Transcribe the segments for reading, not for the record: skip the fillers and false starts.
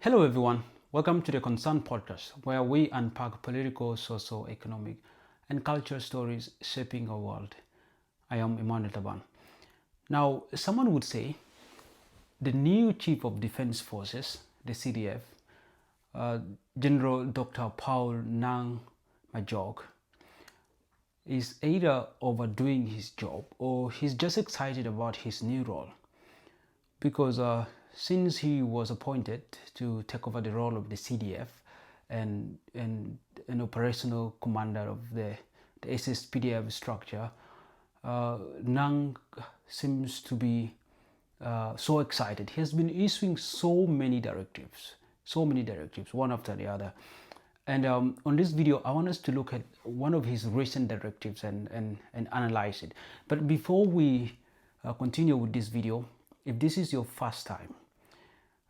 Hello everyone, welcome to the Concern Podcast, where we unpack political, socio-economic, and cultural stories shaping our world. I am Emmanuel Taban. Now, someone would say the new Chief of Defense Forces, the CDF, General Dr. Paul Nang Majok, is either overdoing his job or he's just excited about his new role because since he was appointed to take over the role of the CDF and an operational commander of the SSPDF structure, Nang seems to be so excited. He has been issuing so many directives, one after the other. And on this video, I want us to look at one of his recent directives and analyze it. But before we continue with this video, if this is your first time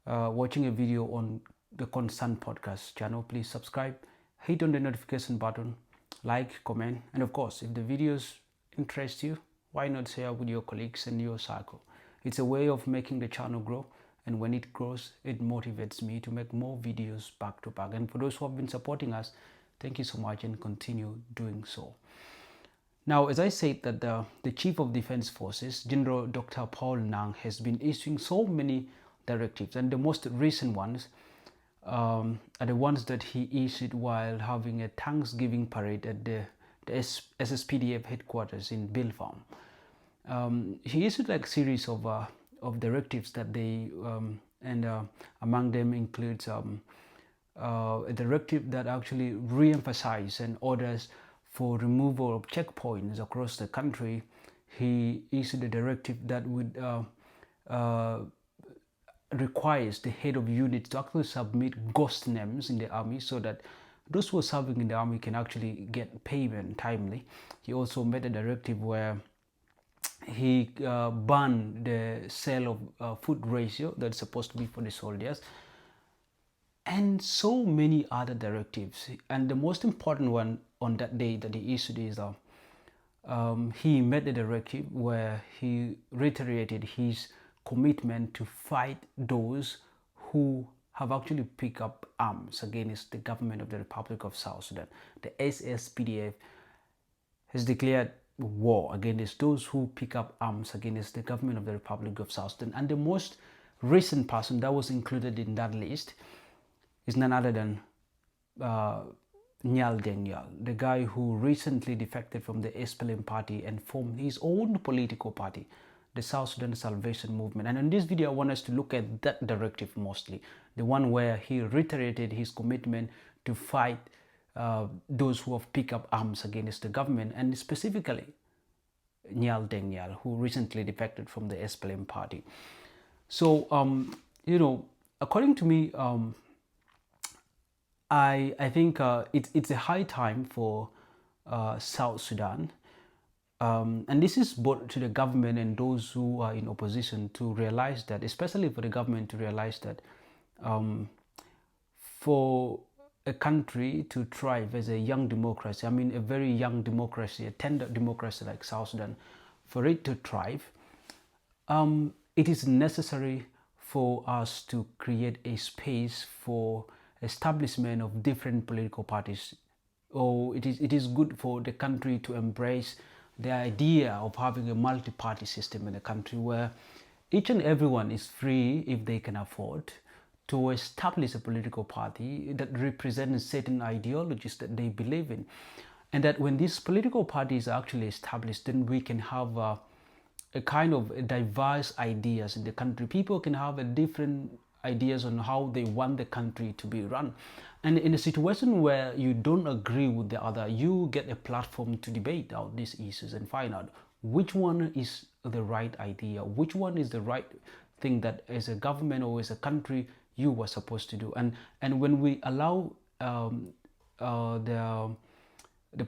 watching a video on the Concern Podcast channel, please subscribe, hit on the notification button, like, comment, and of course, if the videos interest you, why not share with your colleagues and your circle? It's a way of making the channel grow, and when it grows, it motivates me to make more videos back to back. And for those who have been supporting us, thank you so much and continue doing so. Now, as I said, that the Chief of Defense Forces, General Dr. Paul Nang, has been issuing so many directives, and the most recent ones are the ones that he issued while having a Thanksgiving parade at the SSPDF headquarters in Bill Farm. He issued like a series of directives that they among them includes a directive that actually re-emphasizes and orders for removal of checkpoints across the country. He issued a directive that would requires the head of units to actually submit ghost names in the army so that those who are serving in the army can actually get payment timely. He also made a directive where he banned the sale of food ratio that's supposed to be for the soldiers, and so many other directives. And the most important one on that day that he issued is he made a directive where he reiterated his commitment to fight those who have actually picked up arms against the government of the Republic of South Sudan. The SSPDF has declared war against those who pick up arms against the government of the Republic of South Sudan. And the most recent person that was included in that list is none other than Nhial Deng Nhial, the guy who recently defected from the SPLM party and formed his own political party, the South Sudan Salvation Movement. And in this video, I want us to look at that directive mostly, the one where he reiterated his commitment to fight those who have picked up arms against the government, and specifically Nhial Deng Nhial, who recently defected from the SPLM party. So, according to me, I think it's a high time for South Sudan, and this is both to the government and those who are in opposition to realize that, especially for the government to realize that for a country to thrive as a young democracy, I mean a very young democracy, a tender democracy like South Sudan, for it to thrive, it is necessary for us to create a space for establishment of different political parties. Or it is good for the country to embrace the idea of having a multi-party system in the country where each and everyone is free, if they can afford, to establish a political party that represents certain ideologies that they believe in. And that when these political parties are actually established, then we can have a kind of diverse ideas in the country. People can have a different ideas on how they want the country to be run. And in a situation where you don't agree with the other, you get a platform to debate out these issues and find out which one is the right idea, which one is the right thing that as a government or as a country you were supposed to do. And when we allow the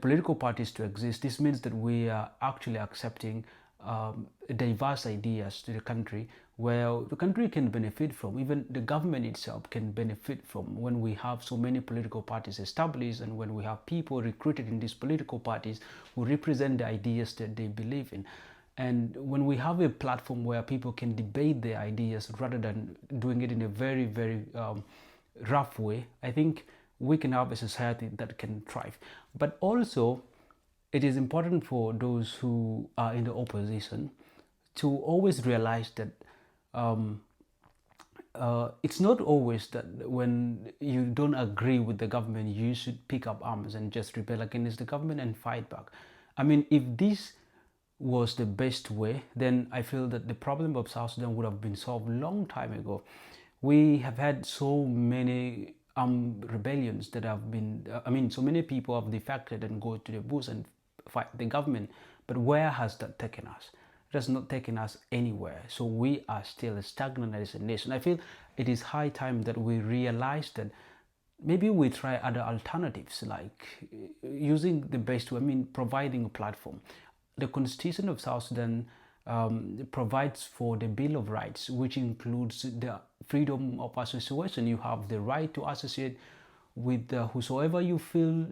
political parties to exist, this means that we are actually accepting diverse ideas to the country, where the country can benefit from, even the government itself can benefit from, when we have so many political parties established and when we have people recruited in these political parties who represent the ideas that they believe in. And when we have a platform where people can debate their ideas rather than doing it in a very, very rough way, I think we can have a society that can thrive. But also, it is important for those who are in the opposition to always realize that um, it's not always that when you don't agree with the government, you should pick up arms and just rebel against the government and fight back. I mean, if this was the best way, then I feel that the problem of South Sudan would have been solved a long time ago. We have had so many rebellions that have been, so many people have defected and go to the bush and fight the government. But where has that taken us? It has not taken us anywhere. So we are still stagnant as a nation. I feel it is high time that we realize that maybe we try other alternatives, like using the best way, providing a platform. The Constitution of South Sudan provides for the Bill of Rights, which includes the freedom of association. You have the right to associate with whosoever you feel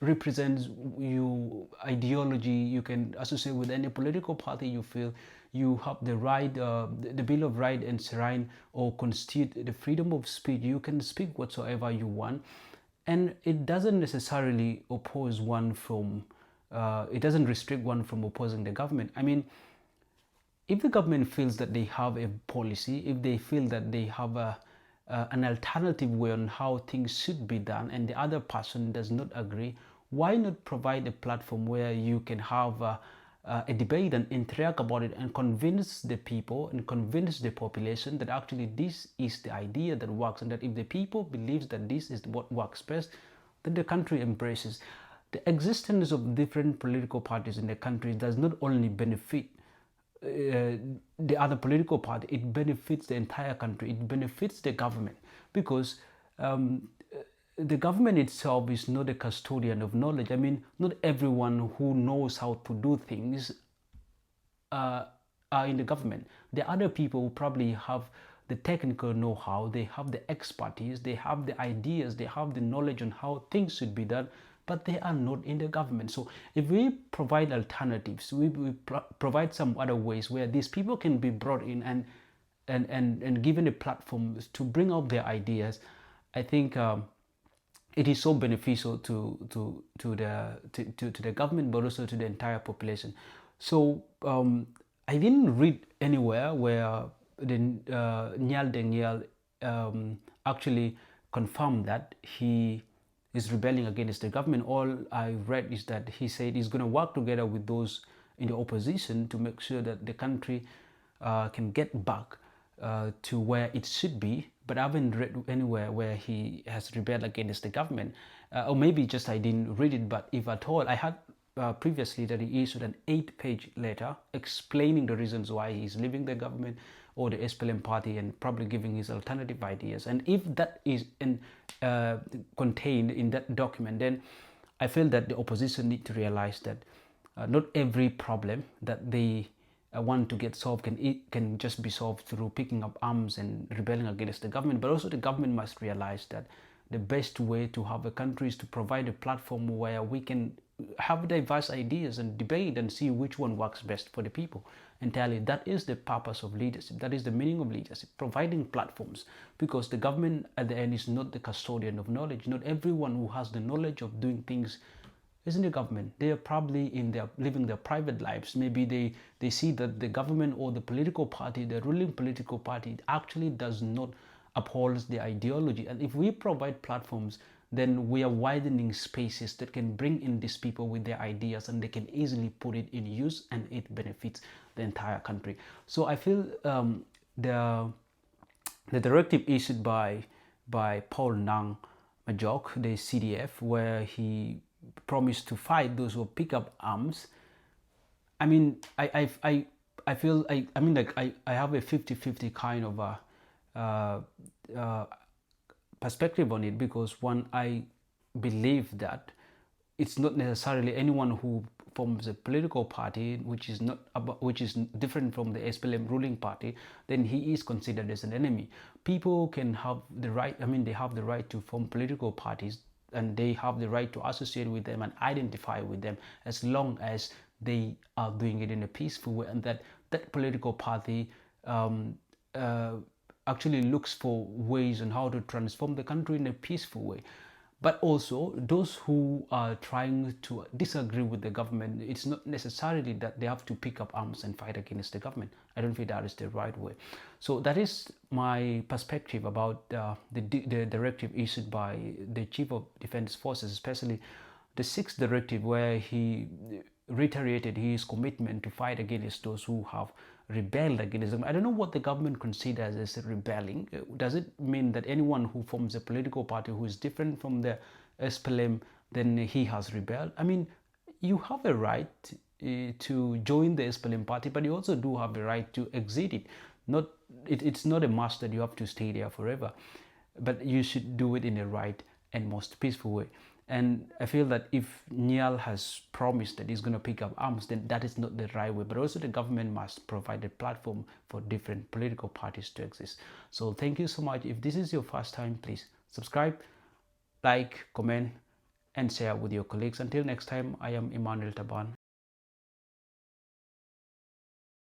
represents you ideology. You can associate with any political party you feel. You have the right, the Bill of Rights enshrine or constitute the freedom of speech. You can speak whatsoever you want, and it doesn't necessarily oppose one from. It doesn't restrict one from opposing the government. I mean, if the government feels that they have a policy, if they feel that they have an alternative way on how things should be done, and the other person does not agree, why not provide a platform where you can have a debate and interact about it and convince the people and convince the population that actually this is the idea that works, and that if the people believes that this is what works best, then the country embraces. The existence of different political parties in the country does not only benefit the other political party, it benefits the entire country, it benefits the government, because the government itself is not a custodian of knowledge. I mean, not everyone who knows how to do things are in the government. The other people who probably have the technical know-how, they have the expertise, they have the ideas, they have the knowledge on how things should be done, but they are not in the government. So if we provide alternatives, we provide some other ways where these people can be brought in and given a platform to bring out their ideas, I think it is so beneficial to the government, but also to the entire population. So I didn't read anywhere where the Nhial Deng Nhial actually confirmed that he is rebelling against the government. All I read is that he said he's going to work together with those in the opposition to make sure that the country can get back to where it should be. But I haven't read anywhere where he has rebelled against the government. Or maybe just I didn't read it, but if at all, I had previously that he issued an 8-page letter explaining the reasons why he's leaving the government or the SPLM party, and probably giving his alternative ideas. And if that is contained in that document, then I feel that the opposition need to realize that not every problem that they want to get solved can just be solved through picking up arms and rebelling against the government. But also the government must realize that the best way to have a country is to provide a platform where we can have diverse ideas and debate and see which one works best for the people. Entirely, that is the purpose of leadership. That is the meaning of leadership, providing platforms, because the government at the end is not the custodian of knowledge. Not everyone who has the knowledge of doing things is in the government. They are probably living their private lives. Maybe they see that the government or the political party, the ruling political party, actually does not uphold the ideology. And if we provide platforms, then we are widening spaces that can bring in these people with their ideas, and they can easily put it in use, and it benefits the entire country. So I feel the directive issued by Paul Nang Majok, the CDF, where he promised to fight those who pick up arms. I mean, I feel I have a 50-50 kind of perspective on it, because one, I believe that it's not necessarily anyone who forms a political party which is different from the SPLM ruling party, then he is considered as an enemy. People can have the right, they have the right to form political parties, and they have the right to associate with them and identify with them, as long as they are doing it in a peaceful way, and that political party actually looks for ways on how to transform the country in a peaceful way. But also those who are trying to disagree with the government, it's not necessarily that they have to pick up arms and fight against the government. I don't think that is the right way. So that is my perspective about the directive issued by the Chief of Defense Forces, especially the sixth directive, where he reiterated his commitment to fight against those who have rebelled against them. I don't know what the government considers as rebelling. Does it mean that anyone who forms a political party who is different from the SPLM, then he has rebelled? I mean, you have a right to join the SPLM party, but you also do have a right to exit it. It's not a must that you have to stay there forever, but you should do it in a right and most peaceful way. And I feel that if Nhial has promised that he's going to pick up arms, then that is not the right way. But also the government must provide a platform for different political parties to exist. So thank you so much. If this is your first time, please subscribe, like, comment, and share with your colleagues. Until next time, I am Emmanuel Taban.